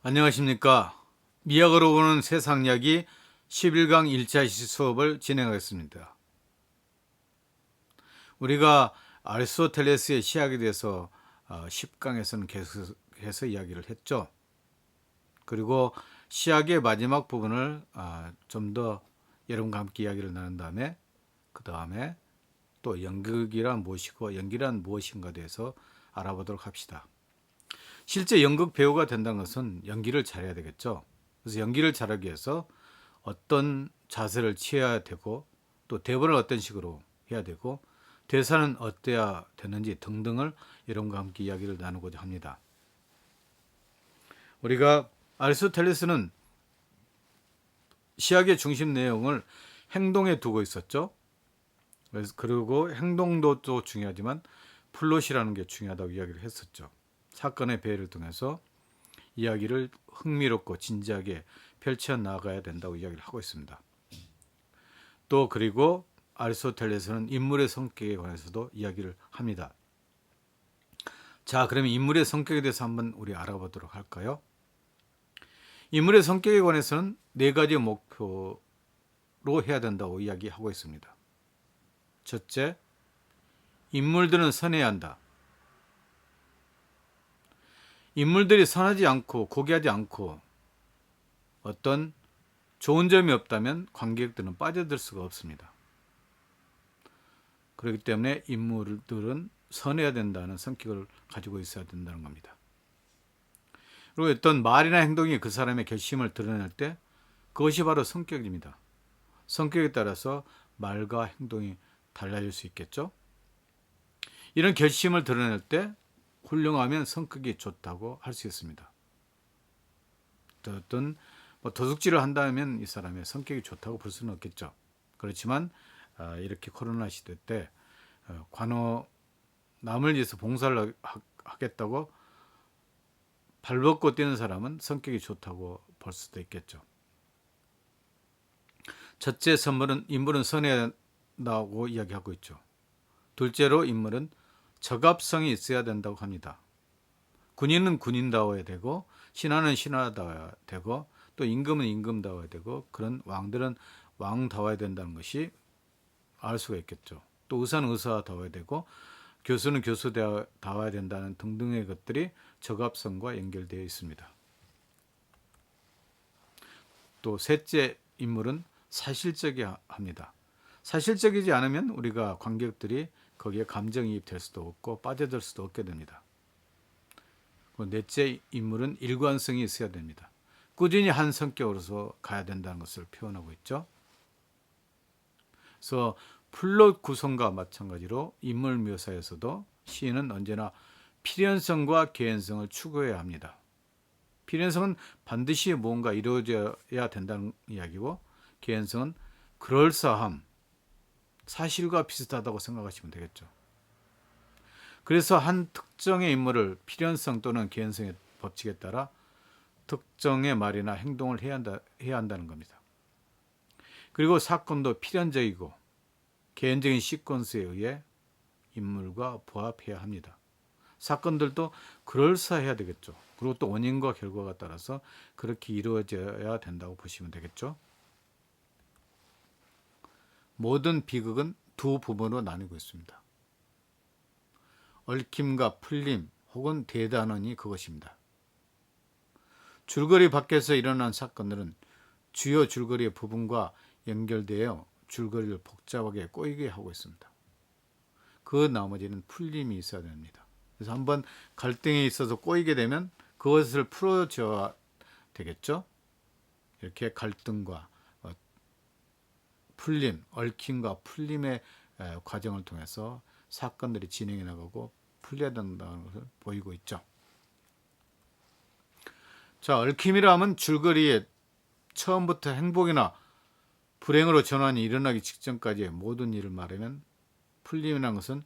안녕하십니까. 미학으로 보는 세상 이야기 11강 1차 수업을 진행하겠습니다. 우리가 아리스토텔레스의 시학에 대해서 10강에서는 계속해서 이야기를 했죠. 그리고 시학의 마지막 부분을 좀 더 여러분과 함께 이야기를 나눈 다음에 그 다음에 또 연극이란 무엇이고 연기란 무엇인가에 대해서 알아보도록 합시다. 실제 연극 배우가 된다는 것은 연기를 잘해야 되겠죠. 그래서 연기를 잘하기 위해서 어떤 자세를 취해야 되고 또 대본을 어떤 식으로 해야 되고 대사는 어때야 되는지 등등을 여러분과 함께 이야기를 나누고자 합니다. 우리가 아리스토텔레스는 시학의 중심 내용을 행동에 두고 있었죠. 그리고 행동도 또 중요하지만 플롯이라는 게 중요하다고 이야기를 했었죠. 사건의 배열을 통해서 이야기를 흥미롭고 진지하게 펼쳐 나가야 된다고 이야기를 하고 있습니다. 또 그리고 아리스토텔레스는 인물의 성격에 관해서도 이야기를 합니다. 자, 그러면 인물의 성격에 대해서 한번 우리 알아보도록 할까요? 인물의 성격에 관해서는 네 가지 목표로 해야 된다고 이야기하고 있습니다. 첫째, 인물들은 선해야 한다. 인물들이 선하지 않고 고귀하지 않고 어떤 좋은 점이 없다면 관객들은 빠져들 수가 없습니다. 그렇기 때문에 인물들은 선해야 된다는 성격을 가지고 있어야 된다는 겁니다. 그리고 어떤 말이나 행동이 그 사람의 결심을 드러낼 때 그것이 바로 성격입니다. 성격에 따라서 말과 행동이 달라질 수 있겠죠. 이런 결심을 드러낼 때 훌륭하면 성격이 좋다고 할 수 있습니다. 어떤 도둑질을 한다면 이 사람의 성격이 좋다고 볼 수는 없겠죠. 그렇지만 이렇게 코로나 시대 때 남을 위해서 봉사를 하겠다고 발벗고 뛰는 사람은 성격이 좋다고 볼 수도 있겠죠. 첫째 인물은 선해야 한다고 이야기하고 있죠. 둘째로 인물은 적합성이 있어야 된다고 합니다. 군인은 군인다워야 되고 신하는 신하다워야 되고 또 임금은 임금다워야 되고 그런 왕들은 왕다워야 된다는 것이 알 수가 있겠죠. 또 의사는 의사다워야 되고 교수는 교수다워야 된다는 등등의 것들이 적합성과 연결되어 있습니다. 또 셋째 인물은 사실적이어야 합니다. 사실적이지 않으면 우리가 관객들이 거기에 감정이입될 수도 없고 빠져들 수도 없게 됩니다. 넷째 인물은 일관성이 있어야 됩니다. 꾸준히 한 성격으로서 가야 된다는 것을 표현하고 있죠. 그래서 플롯 구성과 마찬가지로 인물 묘사에서도 시인은 언제나 필연성과 개연성을 추구해야 합니다. 필연성은 반드시 뭔가 이루어져야 된다는 이야기고 개연성은 그럴싸함, 사실과 비슷하다고 생각하시면 되겠죠. 그래서 한 특정의 인물을 필연성 또는 개연성의 법칙에 따라 특정의 말이나 행동을 해야 한다는 겁니다. 그리고 사건도 필연적이고 개연적인 시퀀스에 의해 인물과 부합해야 합니다. 사건들도 그럴싸해야 되겠죠. 그리고 또 원인과 결과가 따라서 그렇게 이루어져야 된다고 보시면 되겠죠. 모든 비극은 두 부분으로 나뉘고 있습니다. 얽힘과 풀림 혹은 대단원이 그것입니다. 줄거리 밖에서 일어난 사건들은 주요 줄거리의 부분과 연결되어 줄거리를 복잡하게 꼬이게 하고 있습니다. 그 나머지는 풀림이 있어야 됩니다. 그래서 한번 갈등이 있어서 꼬이게 되면 그것을 풀어줘야 되겠죠. 이렇게 갈등과 풀림, 얽힘과 풀림의 과정을 통해서 사건들이 진행해 나가고 풀려야 된다는 것을 보이고 있죠. 자, 얽힘이라 하면 줄거리에 처음부터 행복이나 불행으로 전환이 일어나기 직전까지의 모든 일을 말하면 풀림이라는 것은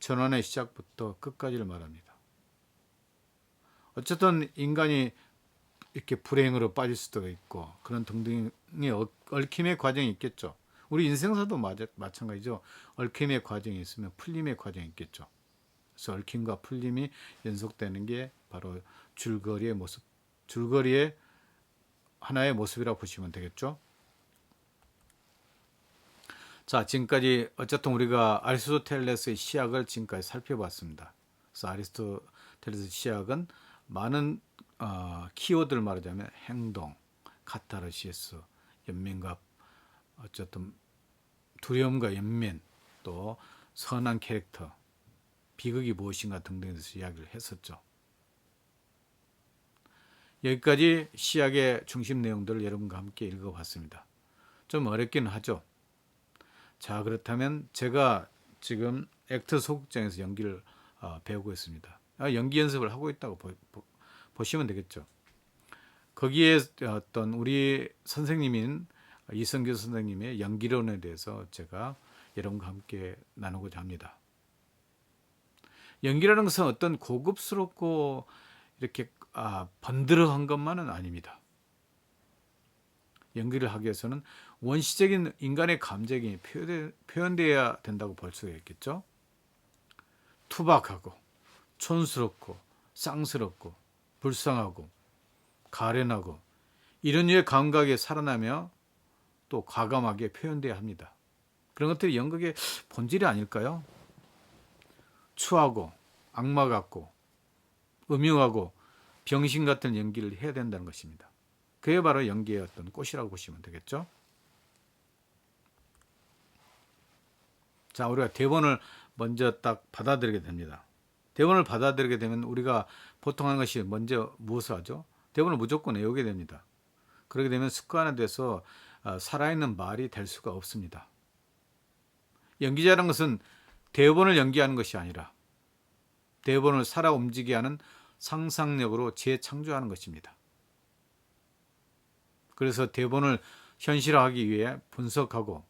전환의 시작부터 끝까지를 말합니다. 어쨌든 인간이 이렇게 불행으로 빠질 수도 있고 그런 등등의 얽힘의 과정이 있겠죠. 우리 인생사도 마찬가지죠. 얽힘의 과정이 있으면 풀림의 과정이 있겠죠. 그래서 얽힘과 풀림이 연속되는 게 바로 줄거리의 모습 줄거리의 하나의 모습이라고 보시면 되겠죠. 자, 지금까지 어쨌든 우리가 아리스토텔레스의 시학을 지금까지 살펴봤습니다. 그래서 아리스토텔레스 시학은 많은 키워드를 말하자면 행동, 카타르시스, 연민과 어쨌든 두려움과 연민, 또 선한 캐릭터, 비극이 무엇인가 등등에 대해서 이야기를 했었죠. 여기까지 시학의 중심 내용들을 여러분과 함께 읽어봤습니다. 좀 어렵긴 하죠. 자, 그렇다면 제가 지금 액트 소극장에서 연기를 배우고 있습니다. 연기 연습을 하고 있다고 보시면 되겠죠. 거기에 어떤 우리 선생님인 이성규 선생님의 연기론에 대해서 제가 여러분과 함께 나누고자 합니다. 연기라는 것은 어떤 고급스럽고 이렇게 번들어한 것만은 아닙니다. 연기를 하기 위해서는 원시적인 인간의 감정이 표현되어야 된다고 볼 수가 있겠죠. 투박하고 촌스럽고 쌍스럽고 불쌍하고 가련하고 이런 류의 감각이 살아나며 또 과감하게 표현되어야 합니다. 그런 것들이 연극의 본질이 아닐까요? 추하고 악마 같고 음흉하고 병신 같은 연기를 해야 된다는 것입니다. 그게 바로 연기의 어떤 꽃이라고 보시면 되겠죠. 자, 우리가 대본을 먼저 딱 받아들이게 됩니다. 대본을 받아들이게 되면 우리가 보통 하는 것이 먼저 무엇을 하죠? 대본을 무조건 외우게 됩니다. 그렇게 되면 습관화돼서 살아있는 말이 될 수가 없습니다. 연기자라는 것은 대본을 연기하는 것이 아니라 대본을 살아 움직이게 하는 상상력으로 재창조하는 것입니다. 그래서 대본을 현실화하기 위해 분석하고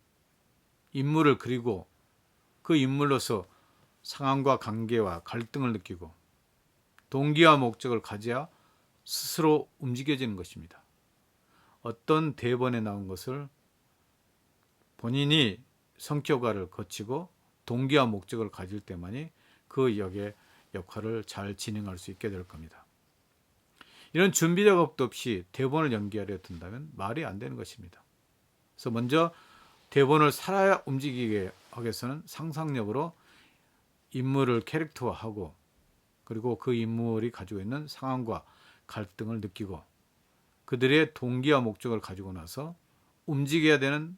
인물을 그리고 그 인물로서 상황과 관계와 갈등을 느끼고 동기와 목적을 가져야 스스로 움직여지는 것입니다. 어떤 대본에 나온 것을 본인이 성격화를 거치고 동기와 목적을 가질 때만이 그 역의 역할을 잘 진행할 수 있게 될 겁니다. 이런 준비 작업도 없이 대본을 연기하려 든다면 말이 안 되는 것입니다. 그래서 먼저 대본을 살아 움직이게 하기 위해서는 상상력으로 인물을 캐릭터화하고 그리고 그 인물이 가지고 있는 상황과 갈등을 느끼고 그들의 동기와 목적을 가지고 나서 움직여야 되는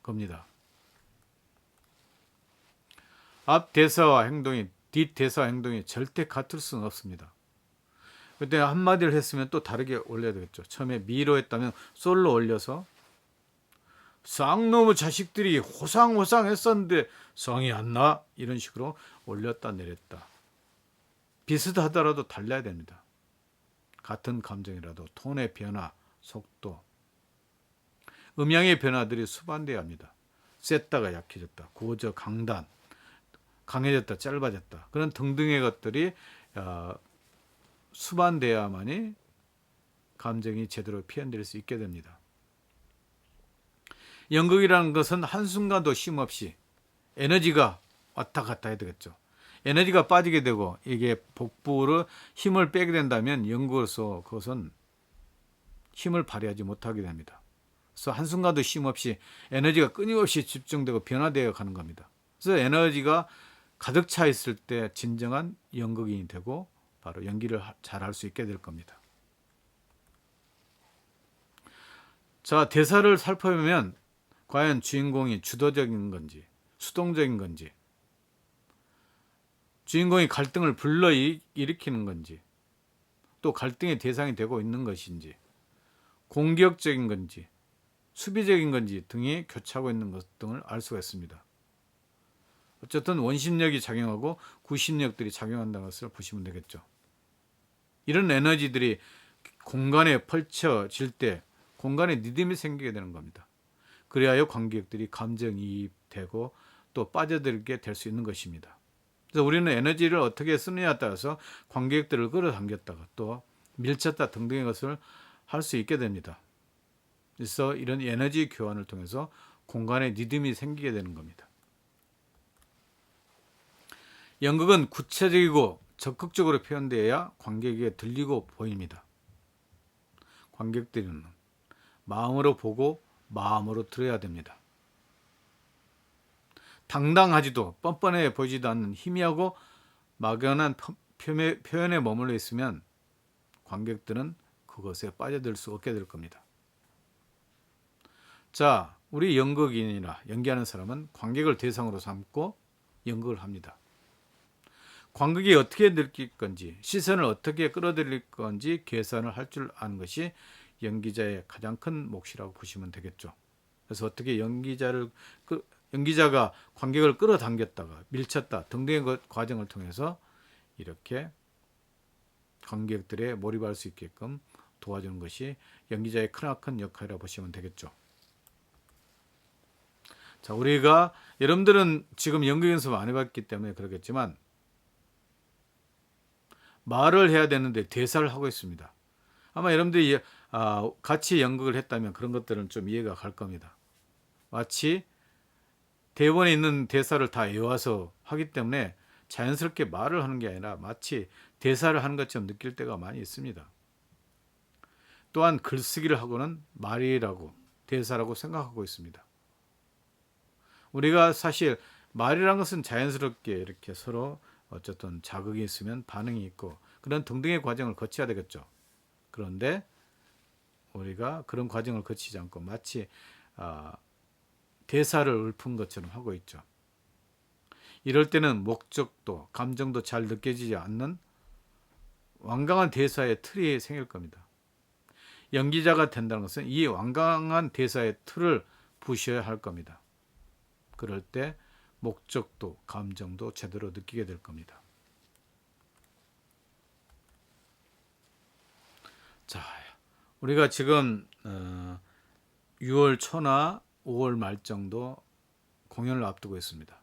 겁니다. 앞 대사와 행동이 뒷 대사와 행동이 절대 같을 수는 없습니다. 그때 한마디를 했으면 또 다르게 올려야 되겠죠. 처음에 미로 했다면 솔로 올려서 쌍놈의 자식들이 호상호상 했었는데 성이 안 나? 이런 식으로 올렸다 내렸다. 비슷하더라도 달라야 됩니다. 같은 감정이라도 톤의 변화, 속도, 음향의 변화들이 수반돼야 합니다. 셌다가 약해졌다, 고저 강단, 강해졌다, 짧아졌다, 그런 등등의 것들이 수반돼야만이 감정이 제대로 표현될 수 있게 됩니다. 연극이라는 것은 한순간도 쉼없이 에너지가 왔다 갔다 해야 되겠죠. 에너지가 빠지게 되고 이게 복부로 힘을 빼게 된다면 연극으로서 그것은 힘을 발휘하지 못하게 됩니다. 그래서 한순간도 쉼없이 에너지가 끊임없이 집중되고 변화되어 가는 겁니다. 그래서 에너지가 가득 차 있을 때 진정한 연극인이 되고 바로 연기를 잘 할 수 있게 될 겁니다. 자, 대사를 살펴보면 과연 주인공이 주도적인 건지 수동적인 건지, 주인공이 갈등을 불러일으키는 건지, 또 갈등의 대상이 되고 있는 것인지, 공격적인 건지 수비적인 건지 등이 교차하고 있는 것 등을 알 수가 있습니다. 어쨌든 원심력이 작용하고 구심력들이 작용한다는 것을 보시면 되겠죠. 이런 에너지들이 공간에 펼쳐질 때 공간에 리듬이 생기게 되는 겁니다. 그래야 관객들이 감정이입되고 또 빠져들게 될 수 있는 것입니다. 그래서 우리는 에너지를 어떻게 쓰느냐에 따라서 관객들을 끌어당겼다가 또 밀쳤다 등등의 것을 할 수 있게 됩니다. 그래서 이런 에너지 교환을 통해서 공간에 리듬이 생기게 되는 겁니다. 연극은 구체적이고 적극적으로 표현되어야 관객에게 들리고 보입니다. 관객들은 마음으로 보고 마음으로 들어야 됩니다. 당당하지도 뻔뻔해 보이지도 않는 희미하고 막연한 표현에 머물러 있으면 관객들은 그것에 빠져들 수 없게 될 겁니다. 자, 우리 연극인이나 연기하는 사람은 관객을 대상으로 삼고 연극을 합니다. 관객이 어떻게 느낄 건지, 시선을 어떻게 끌어들일 건지 계산을 할 줄 아는 것이 연기자의 가장 큰 몫이라고 보시면 되겠죠. 그래서 어떻게 연기자가 관객을 끌어당겼다가 밀쳤다 등등의 과정을 통해서 이렇게 관객들에 몰입할 수 있게끔 도와주는 것이 연기자의 크나큰 역할이라고 보시면 되겠죠. 자, 우리가 여러분들은 지금 연극 연습 안 해봤기 때문에 그러겠지만 말을 해야 되는데 대사를 하고 있습니다. 아마 여러분들이 같이 연극을 했다면 그런 것들은 좀 이해가 갈 겁니다. 마치 대본에 있는 대사를 다 외워서 하기 때문에 자연스럽게 말을 하는 게 아니라 마치 대사를 하는 것처럼 느낄 때가 많이 있습니다. 또한 글쓰기를 하고는 말이라고 대사라고 생각하고 있습니다. 우리가 사실 말이란 것은 자연스럽게 이렇게 서로 어쨌든 자극이 있으면 반응이 있고 그런 등등의 과정을 거쳐야 되겠죠. 그런데 우리가 그런 과정을 거치지 않고 마치 대사를 읊은 것처럼 하고 있죠. 이럴 때는 목적도 감정도 잘 느껴지지 않는 완강한 대사의 틀이 생길 겁니다. 연기자가 된다는 것은 이 완강한 대사의 틀을 부셔야 할 겁니다. 그럴 때 목적도 감정도 제대로 느끼게 될 겁니다. 자, 우리가 지금 6월 초나 5월 말 정도 공연을 앞두고 있습니다.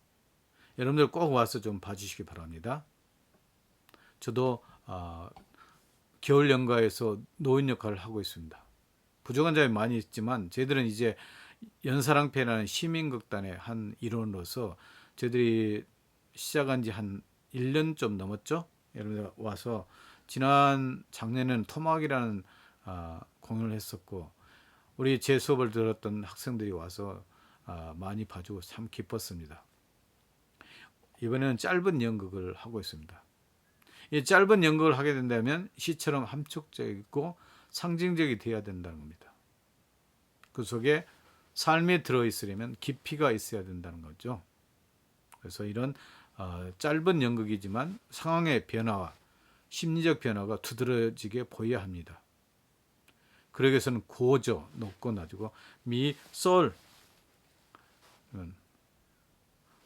여러분들 꼭 와서 좀 봐주시기 바랍니다. 저도 겨울 연가에서 노인 역할을 하고 있습니다. 부족한 점이 많이 있지만 저희들은 이제 연사랑패라는 시민극단의 한 일원으로서 저희들이 시작한 지 한 1년 좀 넘었죠. 여러분들 와서 지난 작년에는 토막이라는 공연을 했었고 우리 제 수업을 들었던 학생들이 와서 많이 봐주고 참 기뻤습니다. 이번에는 짧은 연극을 하고 있습니다. 이 짧은 연극을 하게 된다면 시처럼 함축적이고 상징적이 되어야 된다는 겁니다. 그 속에 삶이 들어있으려면 깊이가 있어야 된다는 거죠. 그래서 이런 짧은 연극이지만 상황의 변화와 심리적 변화가 두드러지게 보여야 합니다. 그러기 위해서는 고저, 높고 낮고 미, 솔,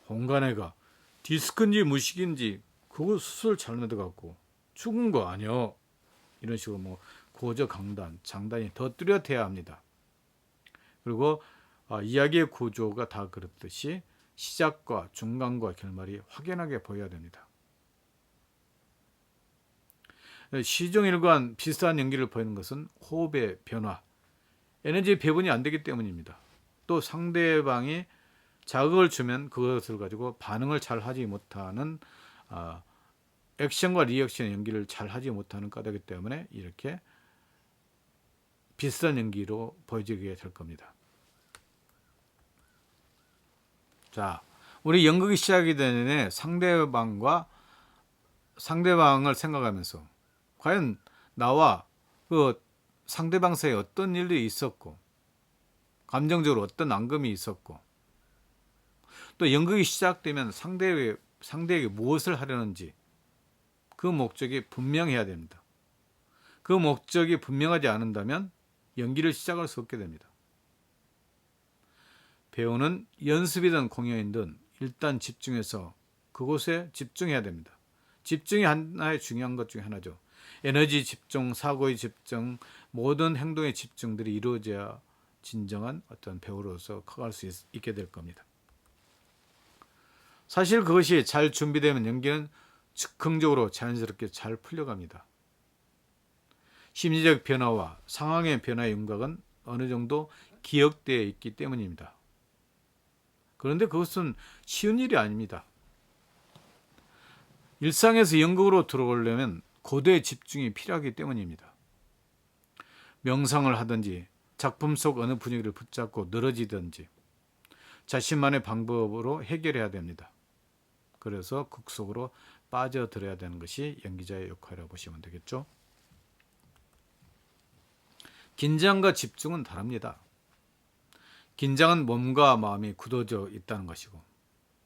홍가네가 디스크인지 무식인지 그거 수술 잘못해갖고 죽은 거 아니요. 이런 식으로 뭐 고저 강단, 장단이 더 뚜렷해야 합니다. 그리고 이야기의 구조가 다 그렇듯이 시작과 중간과 결말이 확연하게 보여야 됩니다. 시종일관 비슷한 연기를 보이는 것은 호흡의 변화, 에너지 배분이 안 되기 때문입니다. 또 상대방이 자극을 주면 그것을 가지고 반응을 잘 하지 못하는 액션과 리액션 연기를 잘 하지 못하는 까닭이기 때문에 이렇게 비슷한 연기로 보여지게 될 겁니다. 자, 우리 연극이 시작이 되는 상대방을 생각하면서 과연 나와 그 상대방 사이에 어떤 일이 있었고 감정적으로 어떤 앙금이 있었고 또 연극이 시작되면 상대에게 무엇을 하려는지 그 목적이 분명해야 됩니다. 그 목적이 분명하지 않는다면 연기를 시작할 수 없게 됩니다. 배우는 연습이든 공연이든 일단 집중해서 그곳에 집중해야 됩니다. 집중이 하나의 중요한 것 중에 하나죠. 에너지 집중, 사고의 집중, 모든 행동의 집중들이 이루어져야 진정한 어떤 배우로서 커갈 수 있게 될 겁니다. 사실 그것이 잘 준비되면 연기는 즉흥적으로 자연스럽게 잘 풀려갑니다. 심리적 변화와 상황의 변화의 윤곽은 어느 정도 기억되어 있기 때문입니다. 그런데 그것은 쉬운 일이 아닙니다. 일상에서 연극으로 들어오려면 고도의 집중이 필요하기 때문입니다. 명상을 하든지 작품 속 어느 분위기를 붙잡고 늘어지든지 자신만의 방법으로 해결해야 됩니다. 그래서 극 속으로 빠져들어야 되는 것이 연기자의 역할이라고 보시면 되겠죠. 긴장과 집중은 다릅니다. 긴장은 몸과 마음이 굳어져 있다는 것이고,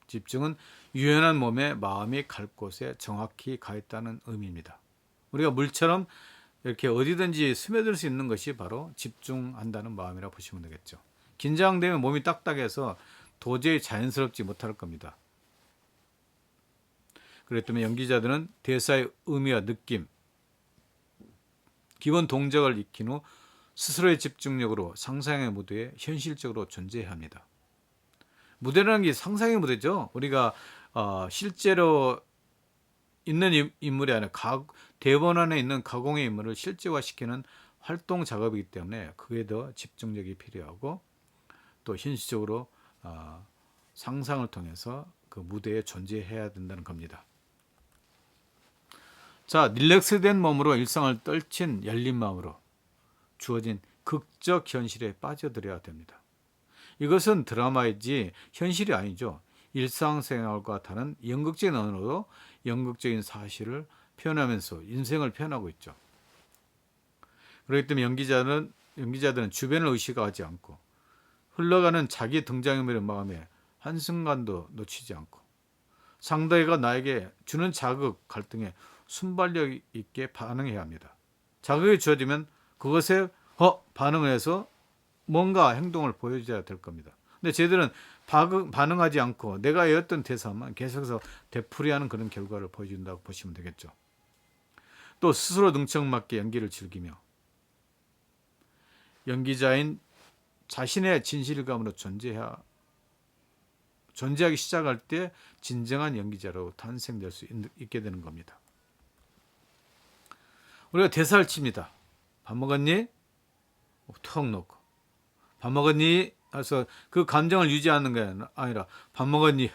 집중은 유연한 몸에 마음이 갈 곳에 정확히 가 있다는 의미입니다. 우리가 물처럼 이렇게 어디든지 스며들 수 있는 것이 바로 집중한다는 마음이라 보시면 되겠죠. 긴장되면 몸이 딱딱해서 도저히 자연스럽지 못할 겁니다. 그렇기 때문에 연기자들은 대사의 의미와 느낌, 기본 동작을 익힌 후 스스로의 집중력으로 상상의 무대에 현실적으로 존재해야 합니다. 무대라는 게 상상의 무대죠. 우리가 실제로 있는 인물이 아니라 대본 안에 있는 가공의 인물을 실제화시키는 활동 작업이기 때문에 그게 더 집중력이 필요하고, 또 현실적으로 상상을 통해서 그 무대에 존재해야 된다는 겁니다. 자, 릴렉스된 몸으로 일상을 떨친 열린 마음으로 주어진 극적 현실에 빠져들어야 됩니다. 이것은 드라마이지 현실이 아니죠. 일상생활과 다른 연극적인 언어로 연극적인 사실을 표현하면서 인생을 표현하고 있죠. 그렇기 때문에 연기자들은 주변을 의식하지 않고 흘러가는 자기 등장인물의 마음에 한순간도 놓치지 않고 상대가 나에게 주는 자극, 갈등에 순발력 있게 반응해야 합니다. 자극이 주어지면 그것에 반응을 해서 뭔가 행동을 보여줘야 될 겁니다. 근데 쟤들은 반응하지 않고 내가 외웠던 대사만 계속해서 되풀이하는 그런 결과를 보여준다고 보시면 되겠죠. 또 스스로 능청맞게 연기를 즐기며 연기자인 자신의 진실감으로 존재하기 시작할 때 진정한 연기자로 탄생될 수 있게 되는 겁니다. 우리가 대사를 칩니다. 밥 먹었니? 턱 놓고 밥 먹었니? 해서 그 감정을 유지하는 게 아니라 밥 먹었니?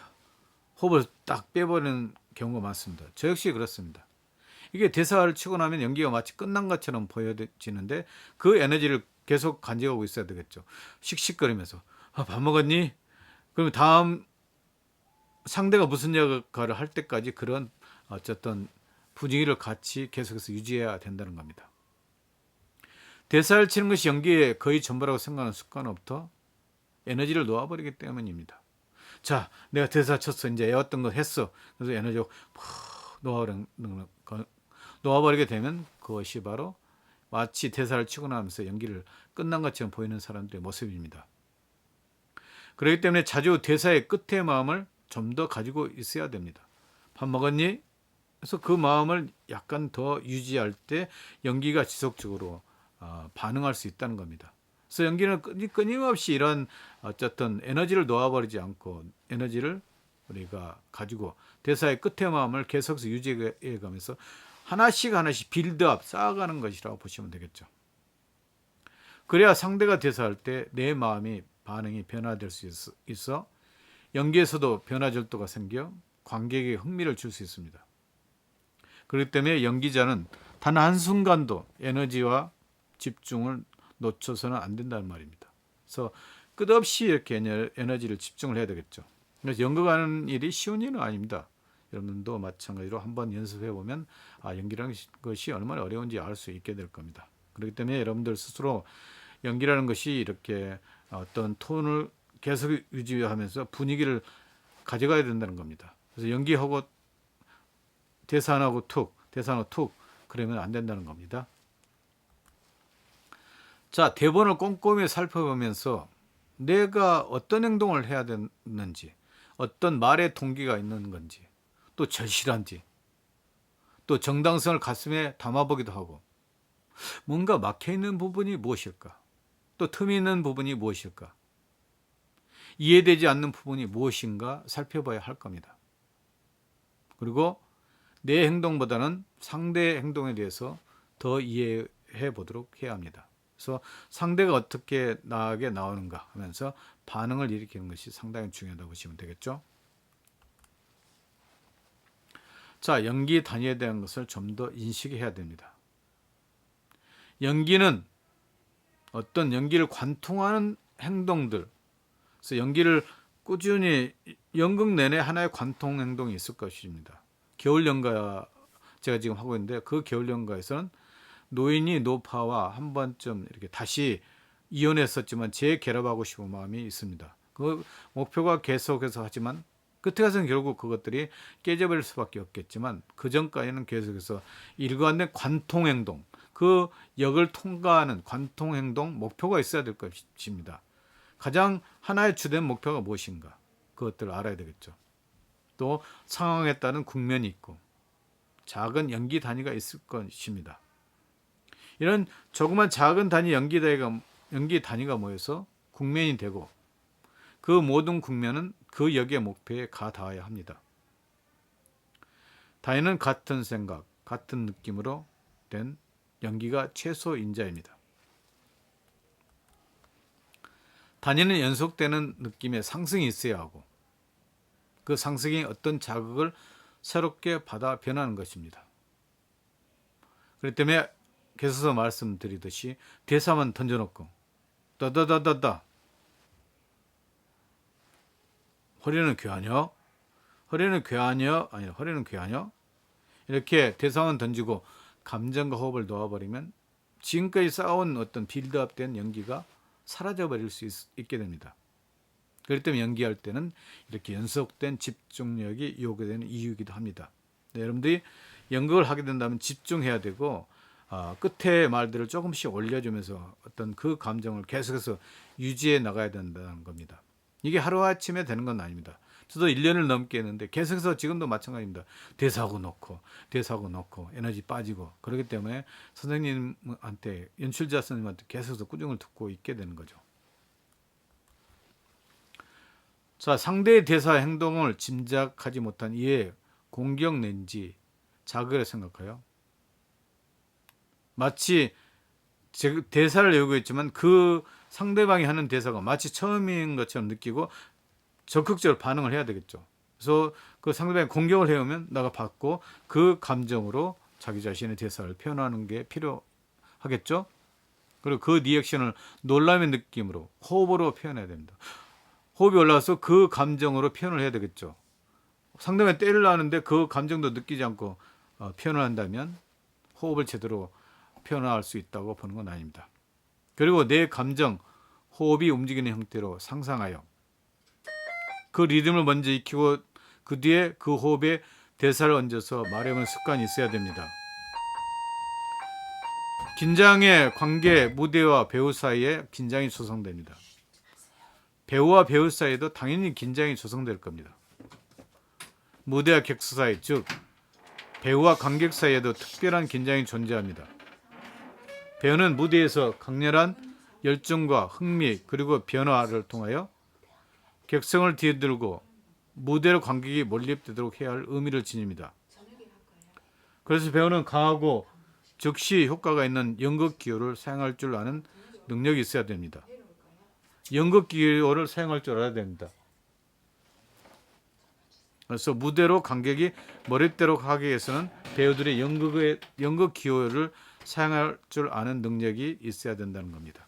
호흡을 딱 빼버리는 경우가 많습니다. 저 역시 그렇습니다. 이게 대사를 치고 나면 연기가 마치 끝난 것처럼 보여지는데 그 에너지를 계속 간직하고 있어야 되겠죠. 씩씩거리면서 밥 먹었니? 그러면 다음 상대가 무슨 역할을 할 때까지 그런 어쨌든 분위기를 같이 계속해서 유지해야 된다는 겁니다. 대사를 치는 것이 연기의 거의 전부라고 생각하는 습관부터 에너지를 놓아버리기 때문입니다. 자, 내가 대사 쳤어. 이제 애웠던 거 했어. 그래서 에너지가 놓아버리게 되면 그것이 바로 마치 대사를 치고 나면서 연기를 끝난 것처럼 보이는 사람들의 모습입니다. 그렇기 때문에 자주 대사의 끝의 마음을 좀 더 가지고 있어야 됩니다. 밥 먹었니? 그래서 그 마음을 약간 더 유지할 때 연기가 지속적으로 반응할 수 있다는 겁니다. 그래서 연기는 끊임없이 이런 어쨌든 에너지를 놓아버리지 않고 에너지를 우리가 가지고 대사의 끝의 마음을 계속해서 유지해 가면서 하나씩 빌드업 쌓아가는 것이라고 보시면 되겠죠. 그래야 상대가 대사할 때 내 마음이 반응이 변화될 수 있어 연기에서도 변화절도가 생겨 관객에게 흥미를 줄 수 있습니다. 그렇기 때문에 연기자는 단 한순간도 에너지와 집중을 놓쳐서는 안 된다는 말입니다. 그래서 끝없이 이렇게 에너지를 집중을 해야 되겠죠. 그래서 연극하는 일이 쉬운 일은 아닙니다. 여러분도 마찬가지로 한번 연습해 보면 연기라는 것이 얼마나 어려운지 알 수 있게 될 겁니다. 그렇기 때문에 여러분들 스스로 연기라는 것이 이렇게 어떤 톤을 계속 유지하면서 분위기를 가져가야 된다는 겁니다. 그래서 연기하고 대사 안 하고 대사 안 하고 툭 그러면 안 된다는 겁니다. 자, 대본을 꼼꼼히 살펴보면서 내가 어떤 행동을 해야 되는지, 어떤 말의 동기가 있는 건지, 또 절실한지, 또 정당성을 가슴에 담아보기도 하고, 뭔가 막혀있는 부분이 무엇일까? 또 틈이 있는 부분이 무엇일까? 이해되지 않는 부분이 무엇인가 살펴봐야 할 겁니다. 그리고 내 행동보다는 상대의 행동에 대해서 더 이해해 보도록 해야 합니다. 그래서 상대가 어떻게 나에게 나오는가 하면서 반응을 일으키는 것이 상당히 중요하다고 보시면 되겠죠. 자, 연기 단위에 대한 것을 좀 더 인식해야 됩니다. 연기는 어떤 연기를 관통하는 행동들, 그래서 연기를 꾸준히 연극 내내 하나의 관통 행동이 있을 것입니다. 겨울 연가 제가 지금 하고 있는데 그 겨울 연가에서는 노인이 노파와 한 번쯤 이렇게 다시 이혼했었지만 재결합하고 싶은 마음이 있습니다. 그 목표가 계속해서 하지만 끝에 가서는 결국 그것들이 깨져버릴 수밖에 없겠지만 그 전까지는 계속해서 일관된 관통 행동, 그 역을 통과하는 관통 행동 목표가 있어야 될 것입니다. 가장 하나의 주된 목표가 무엇인가? 그것들을 알아야 되겠죠. 또 상황에 따른 국면이 있고 작은 연기 단위가 있을 것입니다. 이런 조그만 작은 단위 연기 단위가 모여서 국면이 되고 그 모든 국면은 그 역의 목표에 가닿아야 합니다. 단위는 같은 생각, 같은 느낌으로 된 연기가 최소 인자입니다. 단위는 연속되는 느낌의 상승이 있어야 하고 그 상승이 어떤 자극을 새롭게 받아 변하는 것입니다. 그렇기 때문에 계속해서 말씀드리듯이 대사만 던져놓고 따다다다다 허리는 괴하냐? 허리는 괴하냐? 아니 허리는 괴하냐? 이렇게 대사만 던지고 감정과 호흡을 놓아버리면 지금까지 쌓아온 어떤 빌드업된 연기가 사라져버릴 수 있게 됩니다. 그렇기 때문에 연기할 때는 이렇게 연속된 집중력이 요구되는 이유이기도 합니다. 네, 여러분들이 연극을 하게 된다면 집중해야 되고 끝에 말들을 조금씩 올려주면서 어떤 그 감정을 계속해서 유지해 나가야 된다는 겁니다. 이게 하루아침에 되는 건 아닙니다. 저도 1년을 넘게 했는데 계속해서 지금도 마찬가지입니다. 대사하고 놓고 에너지 빠지고 그렇기 때문에 선생님한테 연출자 선생님한테 계속해서 꾸중을 듣고 있게 되는 거죠. 자, 상대의 대사 행동을 짐작하지 못한 이에 공격 낸지 자극을 생각하여 마치 대사를 요구했지만 그 상대방이 하는 대사가 마치 처음인 것처럼 느끼고 적극적으로 반응을 해야 되겠죠. 그래서 그 상대방이 공격을 해오면 나가 받고 그 감정으로 자기 자신의 대사를 표현하는 게 필요하겠죠. 그리고 그 리액션을 놀람의 느낌으로 호흡으로 표현해야 됩니다. 호흡이 올라와서 그 감정으로 표현을 해야 되겠죠. 상대방이 때리려 하는데 그 감정도 느끼지 않고 표현을 한다면 호흡을 제대로 표현할 수 있다고 보는 건 아닙니다. 그리고 내 감정, 호흡이 움직이는 형태로 상상하여 그 리듬을 먼저 익히고 그 뒤에 그 호흡에 대사를 얹어서 말해보는 습관이 있어야 됩니다. 긴장의 관계, 무대와 배우 사이에 긴장이 조성됩니다. 배우와 배우 사이에도 당연히 긴장이 조성될 겁니다. 무대와 객수 사이, 즉 배우와 관객 사이에도 특별한 긴장이 존재합니다. 배우는 무대에서 강렬한 열정과 흥미 그리고 변화를 통하여 객성을 뒤흔들고 무대로 관객이 몰입되도록 해야 할 의미를 지닙니다. 그래서 배우는 강하고 즉시 효과가 있는 연극 기호를 사용할 줄 아는 능력이 있어야 됩니다. 연극 기호를 사용할 줄 알아야 됩니다. 그래서 무대로 관객이 몰입되도록 하기 위해서는 배우들이 연극 기호를 사용할 줄 아는 능력이 있어야 된다는 겁니다.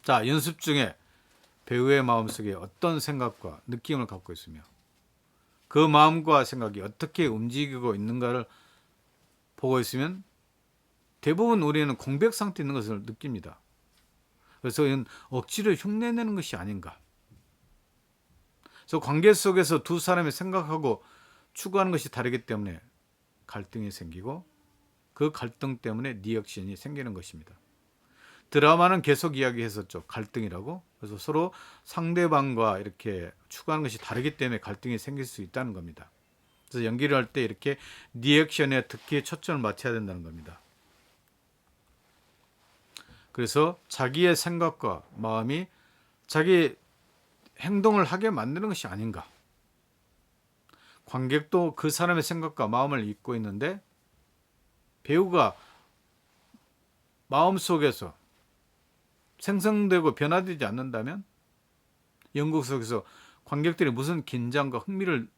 자, 연습 중에 배우의 마음속에 어떤 생각과 느낌을 갖고 있으며 그 마음과 생각이 어떻게 움직이고 있는가를 보고 있으면 대부분 우리는 공백 상태에 있는 것을 느낍니다. 그래서 이건 억지로 흉내내는 것이 아닌가. 그래서 관계 속에서 두 사람이 생각하고 추구하는 것이 다르기 때문에 갈등이 생기고 그 갈등 때문에 리액션이 생기는 것입니다. 드라마는 계속 이야기했었죠. 갈등이라고. 그래서 서로 상대방과 이렇게 추구하는 것이 다르기 때문에 갈등이 생길 수 있다는 겁니다. 그래서 연기를 할 때 이렇게 리액션에 특히 초점을 맞춰야 된다는 겁니다. 그래서 자기의 생각과 마음이 자기 행동을 하게 만드는 것이 아닌가. 관객도 그 사람의 생각과 마음을 읽고 있는데 배우가 마음속에서 생성되고 변화되지 않는다면 연극 속에서 관객들이 무슨 긴장과 흥미를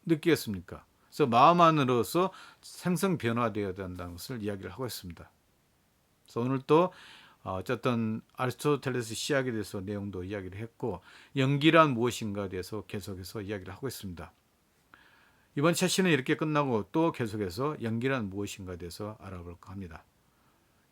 느끼겠습니까? 그래서 마음 안으로서 생성 변화되어야 된다는 것을 이야기를 하고 있습니다. 그래서 오늘 또 어쨌든 아리스토텔레스 시학에 대해서 내용도 이야기를 했고 연기란 무엇인가에 대해서 계속해서 이야기를 하고 있습니다. 이번 세션은 이렇게 끝나고 또 계속해서 연기란 무엇인가에 대해서 알아볼까 합니다.